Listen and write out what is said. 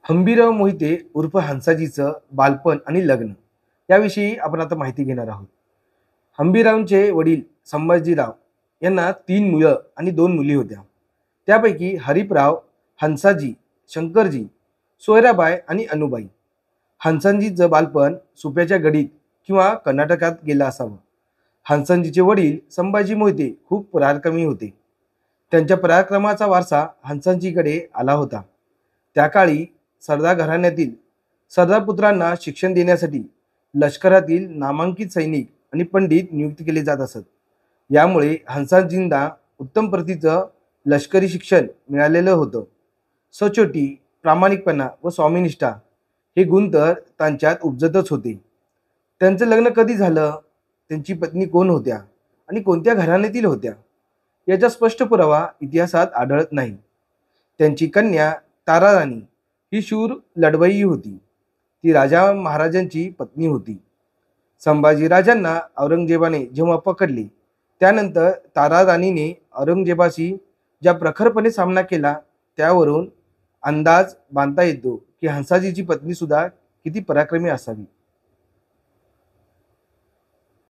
हंबीरराव मोहिते उर्फ हंसाजीचं बालपण आणि लग्न याविषयी आपण आता माहिती घेणार आहोत. हंबीररावांचे वडील संभाजीराव यांना 3 मुलं आणि 2 मुली होत्या. त्यापैकी हरिपराव, हंसाजी, शंकरजी, सोयराबाई आणि अनुबाई. हंसाजीचं बालपण सुप्याच्या गडीत किंवा कर्नाटकात गेलं असावं. हंसाजीचे वडील संभाजी मोहिते खूप पराक्रमी होते. त्यांच्या पराक्रमाचा वारसा हंसाजीकडे आला होता. त्या काळी सरदार घराण्यातील सरदार पुत्रांना शिक्षण देण्यासाठी लष्करातील नामांकित सैनिक आणि पंडित नियुक्त केले जात असत. यामुळे हंसाजींना उत्तम प्रतीचं लष्करी शिक्षण मिळालेलं होतं. सचोटी, प्रामाणिकपणा व स्वामिनिष्ठा हे गुण तर त्यांच्यात उपजतच होते. त्यांचं लग्न कधी झालं, त्यांची पत्नी कोण होत्या आणि कोणत्या घराण्यातील होत्या याचा स्पष्ट पुरावा इतिहासात आढळत नाही. त्यांची कन्या ताराराणी ही शूर लढवय्यी होती. ती राजा महाराजांची पत्नी होती. संभाजी राजांना औरंगजेबाने जेव्हा पकडले त्यानंतर ताराराणीने औरंगजेबाशी ज्या प्रखरपणे सामना केला त्यावरून अंदाज बांधता येतो की हंसाजीची पत्नी सुद्धा किती पराक्रमी असावी.